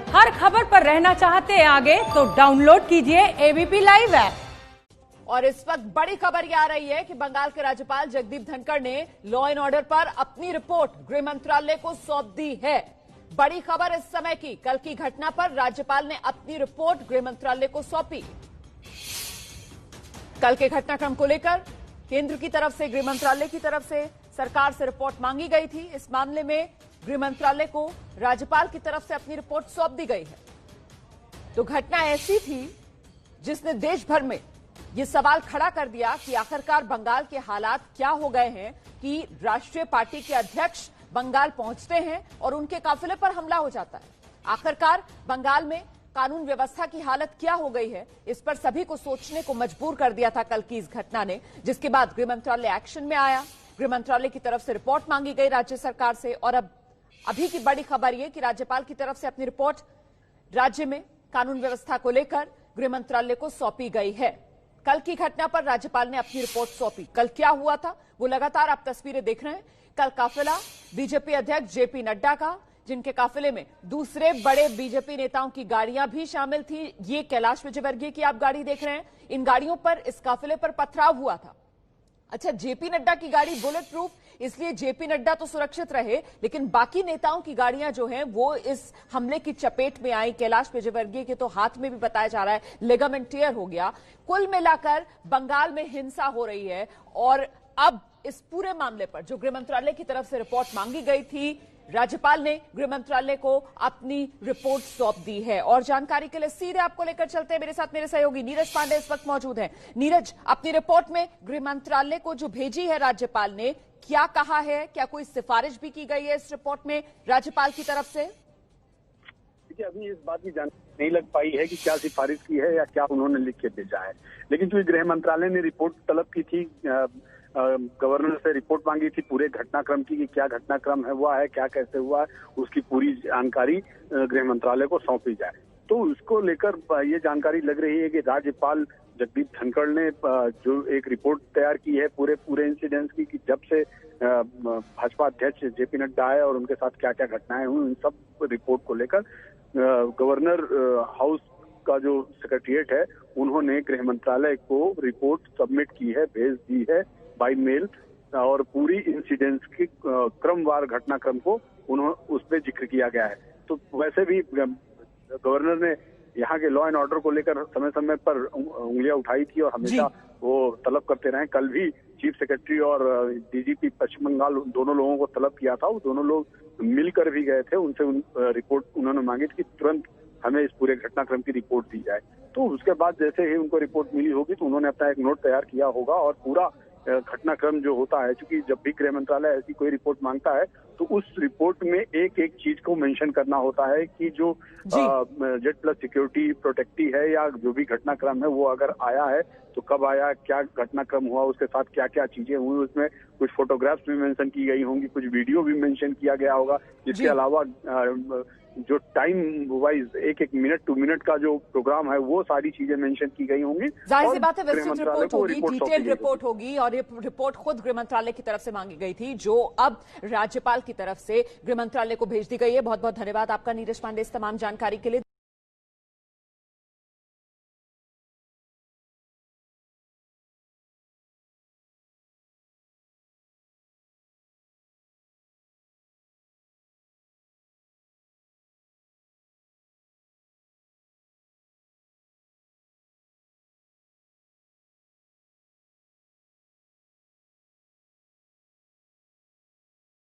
हर खबर पर रहना चाहते हैं आगे तो डाउनलोड कीजिए एबीपी लाइव ऐप। और इस वक्त बड़ी खबर यह आ रही है कि बंगाल के राज्यपाल जगदीप धनखड़ ने लॉ एंड ऑर्डर पर अपनी रिपोर्ट गृह मंत्रालय को सौंप दी है। बड़ी खबर इस समय की, कल की घटना पर राज्यपाल ने अपनी रिपोर्ट गृह मंत्रालय को सौंपी। कल के घटनाक्रम को लेकर केंद्र की तरफ से, गृह मंत्रालय की तरफ से सरकार से रिपोर्ट मांगी गई थी। इस मामले में गृह मंत्रालय को राज्यपाल की तरफ से अपनी रिपोर्ट सौंप दी गई है। तो घटना ऐसी थी जिसने देश भर में ये सवाल खड़ा कर दिया कि आखिरकार बंगाल के हालात क्या हो गए हैं कि राष्ट्रीय पार्टी के अध्यक्ष बंगाल पहुंचते हैं और उनके काफिले पर हमला हो जाता है। आखिरकार बंगाल में कानून व्यवस्था की हालत क्या हो गई है, इस पर सभी को सोचने को मजबूर कर दिया था कल की इस घटना ने, जिसके बाद गृह मंत्रालय एक्शन में आया। गृह मंत्रालय की तरफ से रिपोर्ट मांगी गई राज्य सरकार से और अभी की बड़ी खबर यह कि राज्यपाल की तरफ से अपनी रिपोर्ट राज्य में कानून व्यवस्था को लेकर गृह मंत्रालय को सौंपी गई है। कल की घटना पर राज्यपाल ने अपनी रिपोर्ट सौंपी। कल क्या हुआ था वो लगातार आप तस्वीरें देख रहे हैं। कल काफिला बीजेपी अध्यक्ष जेपी नड्डा का, जिनके काफिले में दूसरे बड़े बीजेपी नेताओं की गाड़ियां भी शामिल थी। ये कैलाश विजयवर्गीय की आप गाड़ी देख रहे हैं। इन गाड़ियों पर, इस काफिले पर पथराव हुआ था। अच्छा, जेपी नड्डा की गाड़ी बुलेट प्रूफ, इसलिए जेपी नड्डा तो सुरक्षित रहे, लेकिन बाकी नेताओं की गाड़ियां जो हैं वो इस हमले की चपेट में आई। कैलाश विजयवर्गीय के तो हाथ में भी बताया जा रहा है लिगामेंट टियर हो गया। कुल मिलाकर बंगाल में हिंसा हो रही है और अब इस पूरे मामले पर जो गृह मंत्रालय की तरफ से रिपोर्ट मांगी गई थी, राज्यपाल ने गृह मंत्रालय को अपनी रिपोर्ट सौंप दी है। और जानकारी के लिए सीधे आपको लेकर चलते हैं, मेरे साथ मेरे सहयोगी नीरज पांडे इस वक्त मौजूद हैं। नीरज, अपनी रिपोर्ट में गृह मंत्रालय को जो भेजी है राज्यपाल ने, क्या कहा है? क्या कोई सिफारिश भी की गई है इस रिपोर्ट में राज्यपाल की तरफ से? देखिए, अभी इस बात की जानकारी नहीं लग पाई है कि क्या सिफारिश की है या क्या उन्होंने लिख के भेजा है, लेकिन जो गृह मंत्रालय ने रिपोर्ट तलब की थी, गवर्नर से रिपोर्ट मांगी थी पूरे घटनाक्रम की कि क्या घटनाक्रम है हुआ है, क्या कैसे हुआ है, उसकी पूरी जानकारी गृह मंत्रालय को सौंपी जाए। तो उसको लेकर ये जानकारी लग रही है कि राज्यपाल जगदीप धनखड़ ने जो एक रिपोर्ट तैयार की है पूरे इंसिडेंट्स की, कि जब से भाजपा अध्यक्ष जेपी नड्डा आए और उनके साथ क्या क्या घटनाएं हुई, उन सब रिपोर्ट को लेकर गवर्नर हाउस का जो सेक्रेटरिएट है उन्होंने गृह मंत्रालय को रिपोर्ट सबमिट की है, भेज दी है बाय मेल। और पूरी इंसिडेंट्स की क्रमवार घटनाक्रम को उस पर जिक्र किया गया है। तो वैसे भी गवर्नर ने यहाँ के लॉ एंड ऑर्डर को लेकर समय समय पर उंगलियां उठाई थी और हमेशा वो तलब करते रहे। कल भी चीफ सेक्रेटरी और डीजीपी पश्चिम बंगाल दोनों लोगों को तलब किया था। वो दोनों लोग मिलकर भी गए थे, उनसे रिपोर्ट उन्होंने मांगी थी कि तुरंत हमें इस पूरे घटनाक्रम की रिपोर्ट दी जाए। तो उसके बाद जैसे ही उनको रिपोर्ट मिली होगी तो उन्होंने अपना एक नोट तैयार किया होगा और पूरा घटनाक्रम जो होता है, क्योंकि जब भी गृह मंत्रालय ऐसी कोई रिपोर्ट मांगता है तो उस रिपोर्ट में एक एक चीज को मेंशन करना होता है कि जो जेड प्लस सिक्योरिटी प्रोटेक्टी है या जो भी घटनाक्रम है वो अगर आया है तो कब आया, क्या घटनाक्रम हुआ, उसके साथ क्या क्या चीजें हुई। उसमें कुछ फोटोग्राफ्स भी मेंशन की गई होंगी, कुछ वीडियो भी मेंशन किया गया होगा। इसके अलावा जो टाइम वाइज एक एक मिनट टू मिनट का जो प्रोग्राम है वो सारी चीजें मेंशन की गई होंगी। जाहिर सी बात है, विस्तृत रिपोर्ट होगी, डिटेल्ड रिपोर्ट होगी और ये रिपोर्ट खुद गृह मंत्रालय की तरफ से मांगी गई थी, जो अब राज्यपाल की तरफ से गृह मंत्रालय को भेज दी गई है। बहुत बहुत धन्यवाद आपका नीरज पांडे इस तमाम जानकारी के लिए।